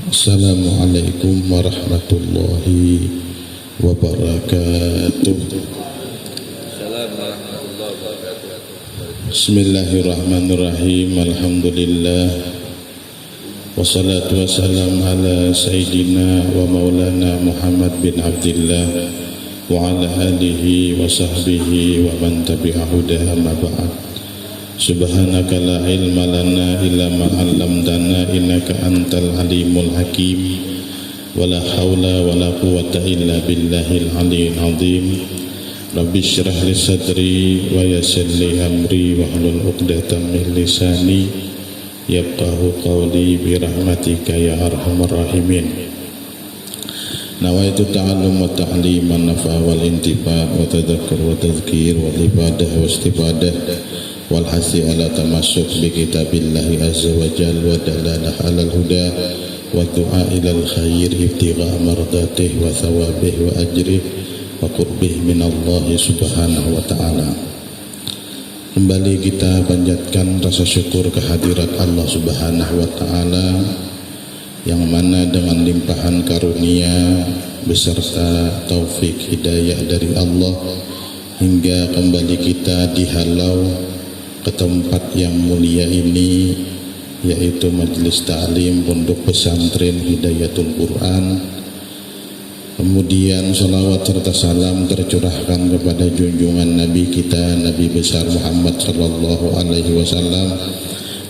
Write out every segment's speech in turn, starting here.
Assalamualaikum warahmatullahi wabarakatuh. Bismillahirrahmanirrahim. Alhamdulillah. Wassalatu wassalam ala sayyidina wa maulana Muhammad bin Abdillah wa ala alihi wa sahbihi wa man tabi'ahuda amma ba'd. Subhanaka la ilma lana illa ma 'allamtana innaka antal alimul hakim. Wala haula wala quwwata illa billahil aliyyil azim. Rabbi shrah li sadri wa yassir li amri wahlul 'uqdatam min lisani yafqahu qawli bi rahmatika ya arhamar rahimin. Nawaitu ta'allum wa ta'lim wa nafa wal intifa wa tadhakkur wa tadhkir wa ibadah wa istifadah wal hasi ala tamassuk bi kitabillahi azza wa jalla wa dalalah alal huda wa du'a ilal khair ibtigha mardatih wa thawabih wa ajrih wa qurbih minallahi subhanahu wa ta'ala. Kembali kita panjatkan rasa syukur kehadirat Allah subhanahu wa ta'ala, yang mana dengan limpahan karunia beserta taufik hidayah dari Allah hingga kembali kita dihalau ke tempat yang mulia ini, yaitu Majelis Ta'lim Pondok Pesantren Hidayatul Quran. Kemudian salawat serta salam tercurahkan kepada junjungan Nabi kita, Nabi besar Muhammad sallallahu alaihi wasallam,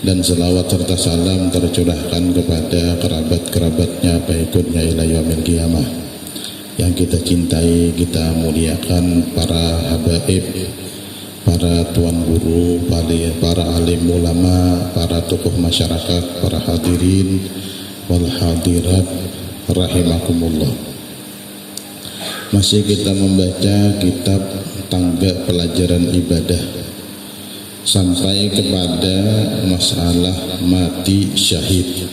dan salawat serta salam tercurahkan kepada kerabat-kerabatnya pengikutnya ila yaumil qiyamah. Yang kita cintai, kita muliakan para habaib, para tuan guru, para alim ulama, para tokoh masyarakat, para hadirin wal hadirat rahimakumullah. Masih kita membaca kitab Tangga Pelajaran Ibadah sampai kepada masalah mati syahid.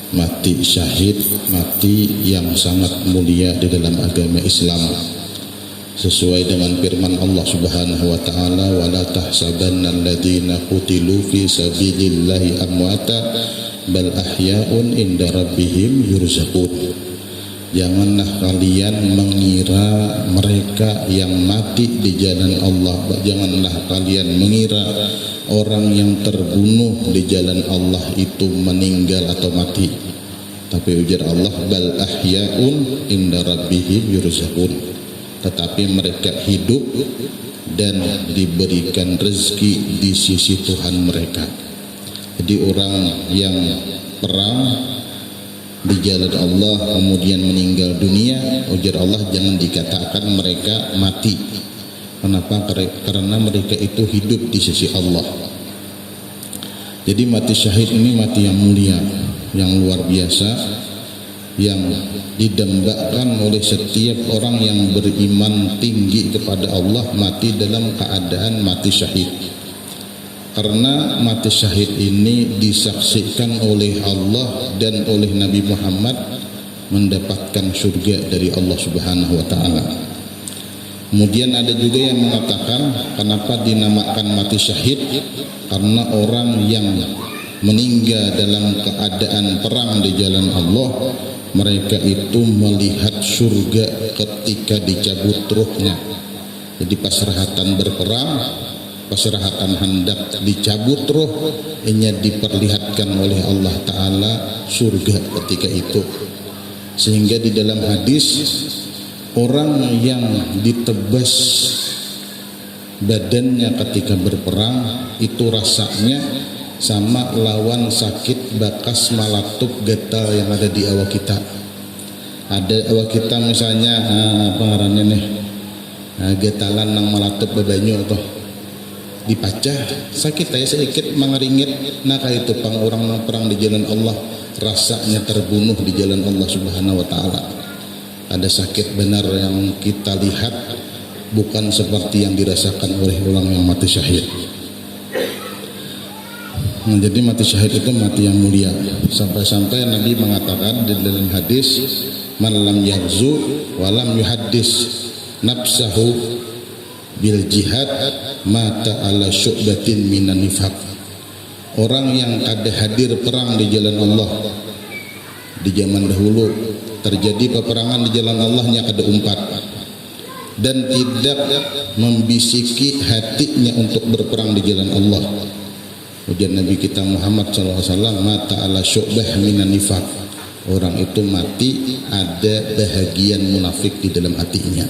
Mati syahid, mati yang sangat mulia di dalam agama Islam, sesuai dengan firman Allah Subhanahu wa taala, wala tahsabanna alladziina qutilu fi sabilillahi amwata bal ahya'un inda rabbihim yurzaqun. Janganlah kalian mengira mereka yang mati di jalan Allah, janganlah kalian mengira orang yang terbunuh di jalan Allah itu meninggal atau mati. Tapi ujar Allah, bal ahya'un inda rabbihim yurzaqun, tetapi mereka hidup dan diberikan rezeki di sisi Tuhan mereka. Jadi orang yang perang di jalan Allah kemudian meninggal dunia, ujar Allah, jangan dikatakan mereka mati. Kenapa? Karena mereka itu hidup di sisi Allah. Jadi mati syahid ini mati yang mulia, yang luar biasa, yang didambakan oleh setiap orang yang beriman tinggi kepada Allah, mati dalam keadaan mati syahid. Karena mati syahid ini disaksikan oleh Allah dan oleh Nabi Muhammad mendapatkan surga dari Allah Subhanahu wa taala. Kemudian ada juga yang mengatakan kenapa dinamakan mati syahid? Karena orang yang meninggal dalam keadaan perang di jalan Allah, mereka itu melihat surga ketika dicabut ruhnya. Jadi pas serahatan berperang, pas serahatan hendak dicabut ruh, ini diperlihatkan oleh Allah Ta'ala surga ketika itu. Sehingga di dalam hadis, orang yang ditebas badannya ketika berperang itu rasanya sama lawan sakit bakas malatuk gatal yang ada di awak kita. Ada awak kita misalnya apa ngarannya nih, getalan nang malatuk badanyo atau dipacah sakit aja sedikit mengeringit. Nah kayak itu pang orang nang perang di jalan Allah rasanya terbunuh di jalan Allah Subhanahu wa taala. Ada sakit benar yang kita lihat, bukan seperti yang dirasakan oleh orang yang mati syahid. Nah, jadi mati syahid itu mati yang mulia. Sampai-sampai Nabi mengatakan di dalam hadis, man lam yaghzu wa lam yuhaddis nafsahu bil jihad mata ala syu'batin minan nifaq. Orang yang ada hadir perang di jalan Allah di zaman dahulu terjadi peperangan di jalan Allah nya kada umpat dan tidak membisiki hatinya untuk berperang di jalan Allah. Ujian Nabi kita Muhammad SAW, mata ala syu'bah minan nifaq, orang itu mati ada bahagian munafik di dalam hatinya.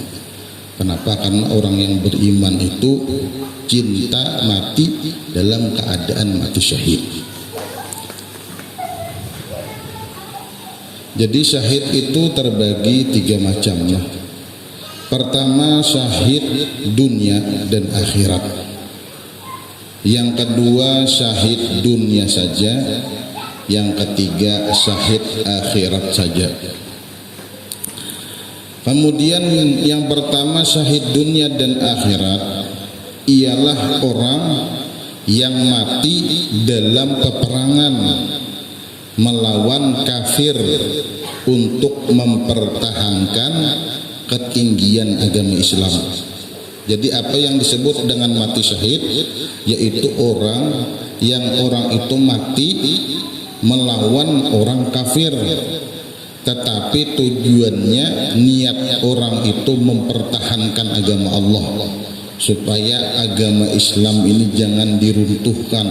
Kenapa? Karena orang yang beriman itu cinta mati dalam keadaan mati syahid. Jadi syahid itu terbagi 3 macam. Pertama, syahid dunia dan akhirat. Yang kedua, syahid dunia saja. Yang ketiga, syahid akhirat saja. Kemudian yang pertama, syahid dunia dan akhirat ialah orang yang mati dalam peperangan melawan kafir untuk mempertahankan ketinggian agama Islam. Jadi apa yang disebut dengan mati syahid, yaitu orang itu mati melawan orang kafir, tetapi tujuannya, niat orang itu mempertahankan agama Allah, supaya agama Islam ini jangan diruntuhkan,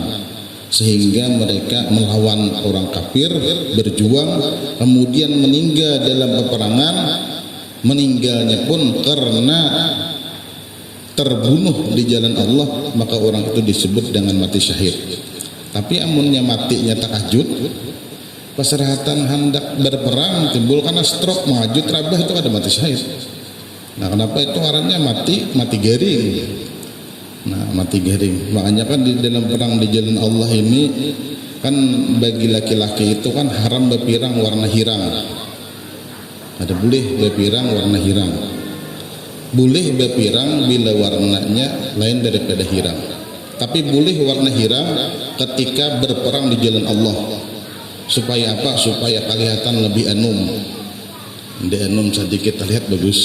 sehingga mereka melawan orang kafir, berjuang, kemudian meninggal dalam peperangan. Meninggalnya pun karena terbunuh di jalan Allah, maka orang itu disebut dengan mati syahid. Tapi amunnya matinya takajud, pasrahatan hendak berperang, timbul karena stroke, mengajut rabah, itu ada mati syahid. Nah, kenapa itu orangnya mati garing? Nah, mati garing. Makanya kan di dalam perang di jalan Allah ini kan bagi laki-laki itu kan haram berpirang warna hirang. Ada boleh berpirang warna hirang. Boleh berpirang bila warnanya lain daripada hirang. Tapi boleh warna hirang ketika berperang di jalan Allah. Supaya apa? Supaya kelihatan lebih anum. Di anum sedikit terlihat bagus.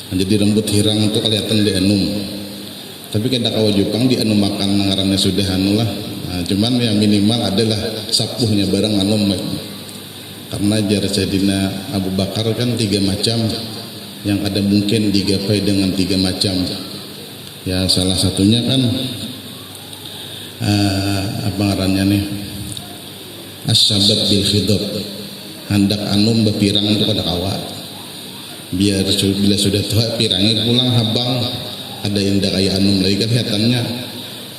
Jadi rambut hirang itu kelihatan di anum. Tapi kita kawa Jepang di anu makan ngarannya sudah anu lah. Nah, cuman yang minimal adalah sapuhnya barang anum. Karena jar Sayyidina Abu Bakar kan 3 macam, yang ada mungkin digapai dengan 3 macam. Ya salah satunya kan apa ngarannya nih, as-sabab bil khidab, hendak anum berpirang itu pada kawat. Biar bila sudah tua pirangnya pulang habang, ada yang dah kayak anum lagi kan kelihatannya,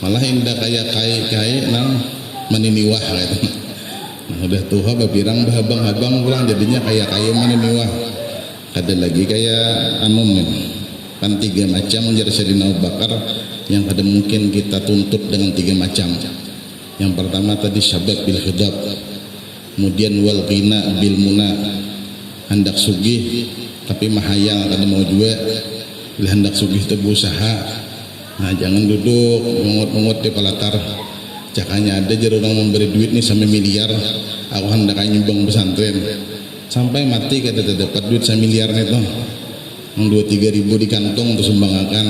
malah indah kayak kai nang meniniwah gitu. Nah, udah tua berpirang habang pulang jadinya kayak meniniwah. Ada lagi kayak anum kan 3 macam jar Sayyidina Abu Bakar yang ada mungkin kita tuntut dengan 3 macam. Yang pertama tadi syabab bil khidab, kemudian wal ghina bil muna, hendak sugih tapi mahayang kada mau juga, bila hendak sugih itu berusaha. Nah, jangan duduk mengut-mengut di pelatar. Cakanya ada jar orang memberi duit nih sampai miliar, aku hendak nyumbang pesantren, sampai mati kada dapat duit 1 miliar itu, 2-3 ribu di kantong untuk sumbangakan.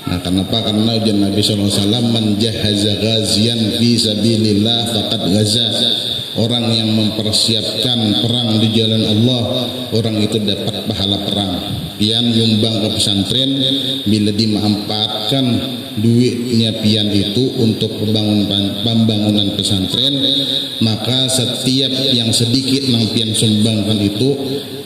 Nah, kenapa? Karena ujian Nabi SAW, man jahaza ghazian fi sabilillah faqad ghaza, orang yang mempersiapkan perang di jalan Allah, orang itu dapat pahala perang. Pian nyumbang ke pesantren, bila dimanfaatkan duitnya pian itu untuk pembangunan pesantren, maka setiap yang sedikit nang pian sumbangkan itu,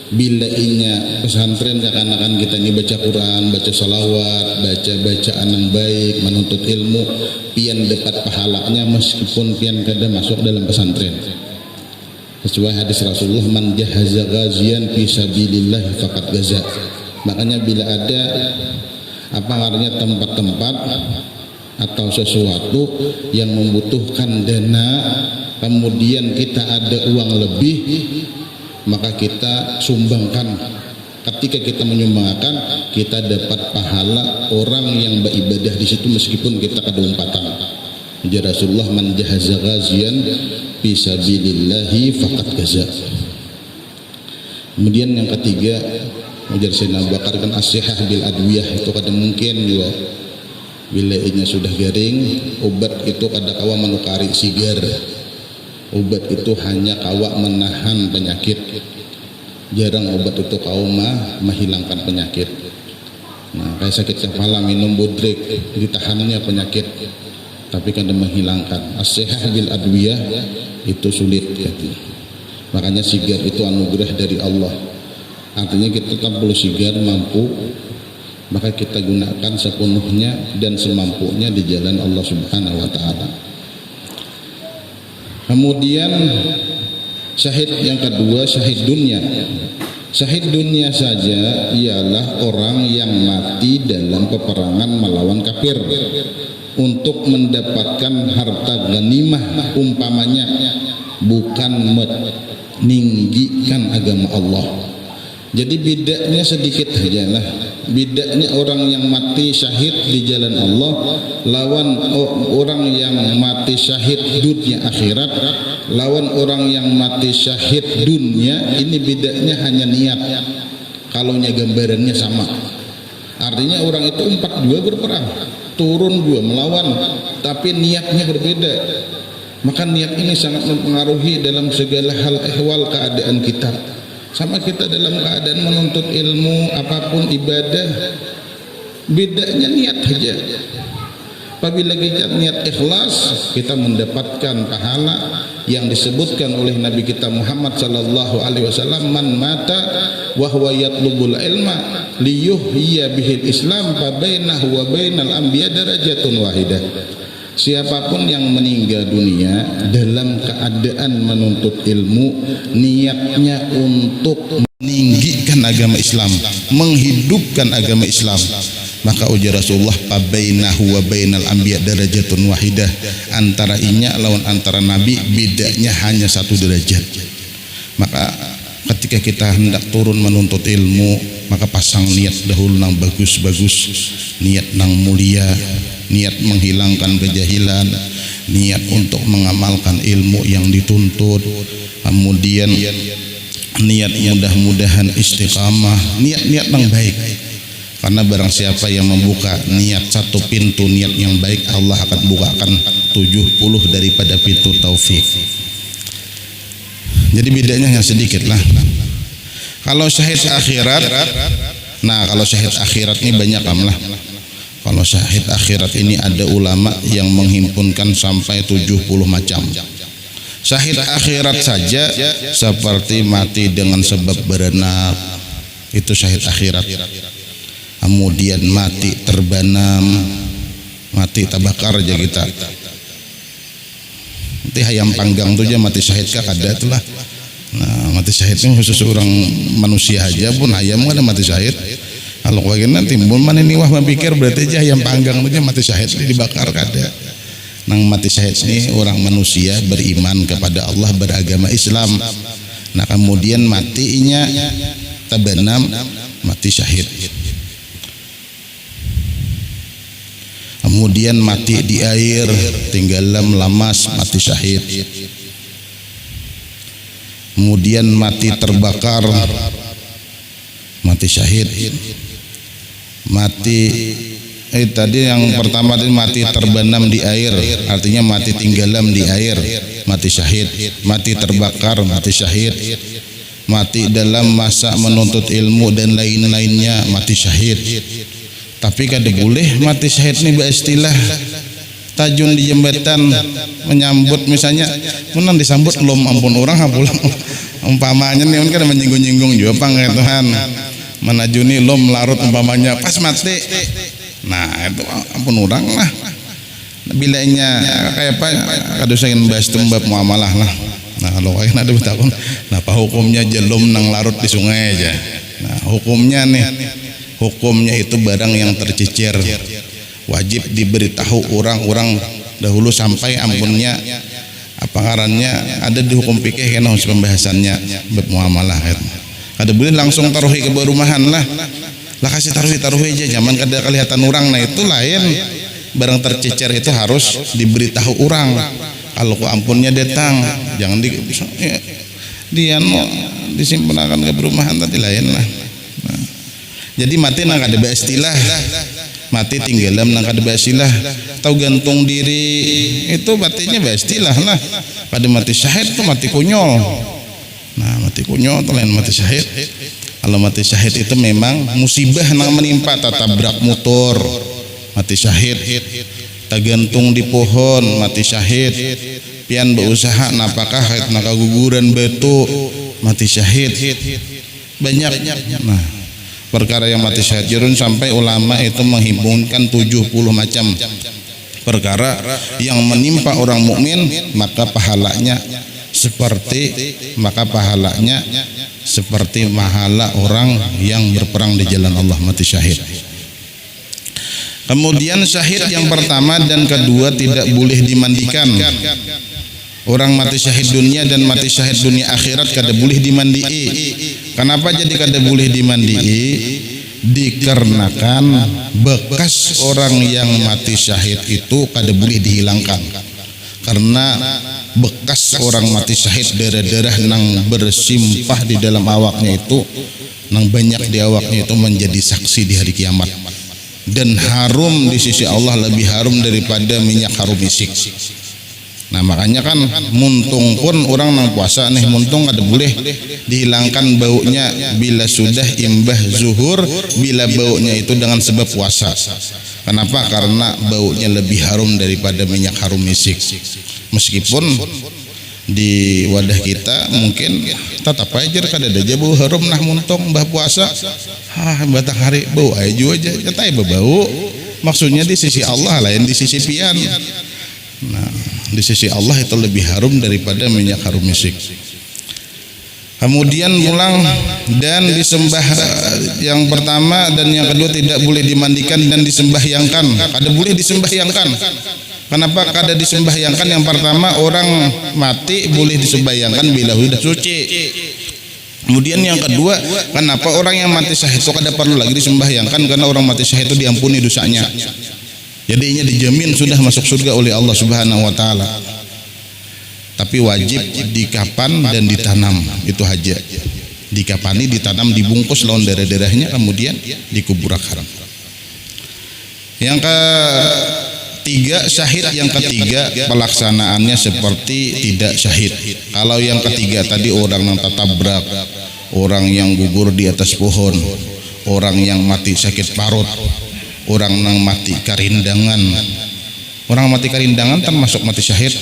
bila inya pesantren seakan-akan kita ini baca Quran, baca salawat, baca bacaan yang baik, menuntut ilmu, pian dapat pahalanya meskipun pian kada masuk dalam pesantren. Sesuai hadis Rasulullah, man jahaza ghazian fi sabilillah faqad gaza. Makanya bila ada apa artinya tempat-tempat atau sesuatu yang membutuhkan dana, kemudian kita ada uang lebih, maka kita sumbangkan. Ketika kita menyumbangkan, kita dapat pahala orang yang beribadah di situ meskipun kita kada umpatan. Jadi Rasulullah, man jahaza ghazian fi sabilillahi faqad gaza. Kemudian yang ketiga, ujar Sayyidina Abu Bakar kan as-sihah bil adwiyah, itu kada mungkin juga bila inya sudah garing, obat itu kada kawa menukari sigar. Obat itu hanya kawa menahan penyakit, jarang obat itu kau menghilangkan penyakit. Nah, kayak sakit kepala minum bodrek ditahannya penyakit, tapi kan menghilangkan. As-sihah bil adwiyah itu sulit gitu. Makanya sigar itu anugerah dari Allah. Artinya kita tetap perlu sigar, mampu, maka kita gunakan sepenuhnya dan semampunya di jalan Allah Subhanahu wa taala. Kemudian syahid yang kedua, syahid dunia. Syahid dunia saja ialah orang yang mati dalam peperangan melawan kafir untuk mendapatkan harta ghanimah umpamanya, bukan meninggikan agama Allah. Jadi bedanya sedikit saja lah. Bedanya orang yang mati syahid di jalan Allah lawan orang yang mati syahid dunia akhirat, lawan orang yang mati syahid dunia. Ini bedanya hanya niat. Kalau gambarannya sama, artinya orang itu 42 berperang, turun 2 melawan, tapi niatnya berbeda. Maka niat ini sangat mempengaruhi dalam segala hal ehwal keadaan kita. Sama kita dalam keadaan menuntut ilmu, apapun ibadah, bedanya niat saja. Apabila kita niat ikhlas, kita mendapatkan pahala yang disebutkan oleh Nabi kita Muhammad sallallahu alaihi wasallam, man mata wa huwa yatlubul ilma liyuhyiya bihil islam fa bainahu wa bainal anbiya darajatun wahidah. Siapapun yang meninggal dunia dalam keadaan menuntut ilmu, niatnya untuk meninggikan agama Islam, menghidupkan agama Islam, maka ujar Rasulullah, pabainahu wa bainal anbiya darajatun wahidah, antara inya lawan antara nabi bedanya hanya 1 derajat. Maka ketika kita hendak turun menuntut ilmu, maka pasang niat dahulu nang bagus-bagus, niat nang mulia, niat menghilangkan kejahilan, niat untuk mengamalkan ilmu yang dituntut, kemudian niat mudah-mudahan istiqamah, niat-niat yang baik. Karena barang siapa yang membuka niat 1 pintu niat yang baik, Allah akan bukakan 70 daripada pintu taufik. Jadi bedanya hanya sedikit lah. Kalau syahid akhirat, nah kalau syahid akhirat ini banyak lah. Kalau syahid akhirat ini ada ulama yang menghimpunkan sampai 70 macam. Syahid akhirat saja seperti mati dengan sebab berenang, itu syahid akhirat. Kemudian mati terbanam, mati terbakar aja kita. Nanti ayam panggang tu aja mati syahid kah ada itulah. Nah, mati syahid ini khusus orang manusia aja pun ayam ada mati syahid. Kalau bagaimana timbul mana ini wah berpikir berarti aja ayam panggang tu aja mati syahid dibakar kada. Nang mati syahid ini orang manusia beriman kepada Allah, beragama Islam. Nah kemudian matinya terbenam, mati syahid. Kemudian mati di air, tenggelam lamas, mati syahid. Kemudian mati terbakar, mati syahid. Mati tadi yang pertama tadi mati terbenam di air, artinya mati tenggelam di air, mati syahid. Mati terbakar, mati syahid. Mati dalam masa menuntut ilmu dan lain-lainnya, mati syahid. Tapi kada boleh mati syahid ini beristilah tajun di jembatan menyambut, misalnya menang disambut lom ampun orang pulang umpamanya nih kan menyinggung-nyinggung juga panggil Tuhan menajuni lom larut umpamanya pas mati. Nah itu ampun orang lah. Bilanya kayak apa kada saya ingin bahas tembab muamalah lah. Nah kalau kayak ada bertakun, nah apa hukumnya jelum nang larut di sungai aja. Nah hukumnya nih, hukumnya itu barang yang tercecer wajib diberitahu orang-orang dahulu sampai ampunnya apa ngarannya ada di hukum fikih kan pembahasannya bab muamalah kan. Kada boleh langsung taruhi ke rumahan lah kasih taruhi aja zaman kada kelihatan orang. Nah itu lain, barang tercecer itu harus diberitahu orang. Kalau ku ampunnya datang jangan dia mau disimpan ke perumahan tadi lain lah. Nah, jadi mati nang kada beristilah, mati tenggelam nang kada beristilah, atau gantung diri itu matinya beristilah lah. Pada mati syahid itu mati konyol. Nah, mati konyol itu lain mati syahid. Kalau mati syahid itu memang musibah yang menimpa, tabrak motor, mati syahid. Tagantung di pohon, mati syahid. Pian berusaha napakah nakaguguran batu, mati syahid. Banyak. Nah, perkara yang mati syahid jurun sampai ulama itu menghimpunkan 70 macam perkara yang menimpa orang mukmin, maka pahalanya seperti pahala orang yang berperang di jalan Allah, mati syahid. Kemudian syahid yang pertama dan kedua tidak boleh dimandikan. Orang mati syahid dunia dan mati syahid dunia akhirat kada boleh dimandii. Kenapa jadi kada boleh dimandii? Dikarenakan bekas orang yang mati syahid itu kada boleh dihilangkan. Karena bekas orang mati syahid, darah-darah nang bersimpah di dalam awaknya itu, nang banyak di awaknya itu menjadi saksi di hari kiamat. Dan harum di sisi Allah lebih harum daripada minyak harum misik. Nah, makanya kan muntung pun orang nang puasa nih, muntung kada boleh dihilangkan baunya bila sudah imbah zuhur, bila baunya itu dengan sebab puasa. Kenapa? Karena baunya lebih harum daripada minyak harum misik. Meskipun di wadah kita mungkin tetap aja kada ada bau harum nah muntung bah puasa. Batang hari bau aja nyatai bau. Maksudnya di sisi Allah lain di sisi pian. Nah, di sisi Allah itu lebih harum daripada minyak harum misik. Kemudian pulang dan disembah, yang pertama dan yang kedua tidak boleh dimandikan dan disembahyangkan. Kada boleh disembahyangkan. Kenapa kada disembahyangkan? Yang pertama, orang mati boleh disembahyangkan bila sudah suci. Kemudian yang kedua, kenapa orang yang mati syahid itu kada perlu lagi disembahyangkan? Karena orang mati syahid itu diampuni dosanya. Jadinya dijamin sudah masuk surga oleh Allah Subhanahu wa taala. Tapi wajib dikapan dan ditanam, itu haja. Dikapani, ditanam, dibungkus lawan darah-darahnya, kemudian dikubur haram. Yang ketiga, syahid yang ketiga pelaksanaannya seperti tidak syahid. Kalau yang ketiga tadi orang yang tertabrak, orang yang gugur di atas pohon, orang yang mati sakit parut, orang yang mati karindangan. Orang mati karindangan termasuk mati syahid.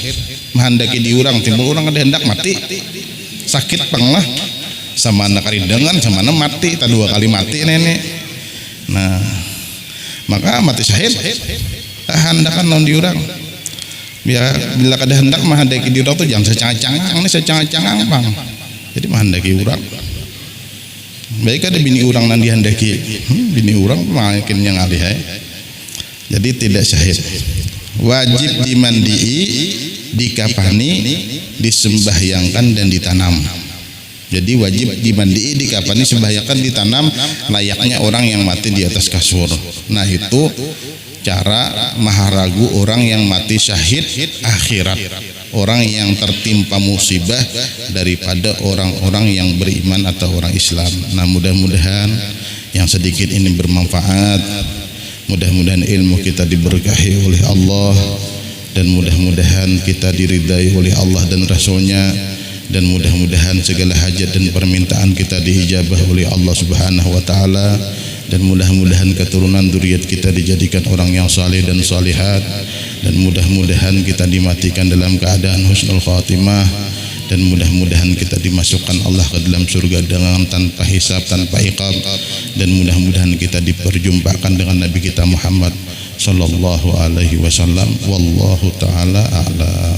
Menghendaki diurang, timbul orang ada hendak mati sakit penglah sama anak karindangan sama anak mati, tak dua kali mati nenek. Nah, maka mati syahid hendakan non diurang. Bila kada hendak menghendaki diurang tu jangan secang-cangang, ini secang-cangang bang. Jadi menghendaki urang. Baik ada bini urang nan dihendaki, bini urang makin yang alih. Jadi tidak syahid. Wajib dimandii, dikapani, disembahyangkan dan ditanam. Jadi wajib dimandii, dikapani, sembahyangkan, ditanam layaknya orang yang mati di atas kasur. Nah, itu cara maharagu orang yang mati syahid akhirat, orang yang tertimpa musibah daripada orang-orang yang beriman atau orang Islam. Nah, mudah-mudahan yang sedikit ini bermanfaat. Mudah-mudahan ilmu kita diberkahi oleh Allah, dan mudah-mudahan kita diridai oleh Allah dan Rasulnya, dan mudah-mudahan segala hajat dan permintaan kita diijabah oleh Allah Subhanahu wa taala, dan mudah-mudahan keturunan zuriat kita dijadikan orang yang saleh dan salihat, dan mudah-mudahan kita dimatikan dalam keadaan husnul khatimah, dan mudah-mudahan kita dimasukkan Allah ke dalam surga dengan tanpa hisab, tanpa iqab, dan mudah-mudahan kita diperjumpakan dengan Nabi kita Muhammad sallallahu alaihi wasallam. Wallahu taala a'lam.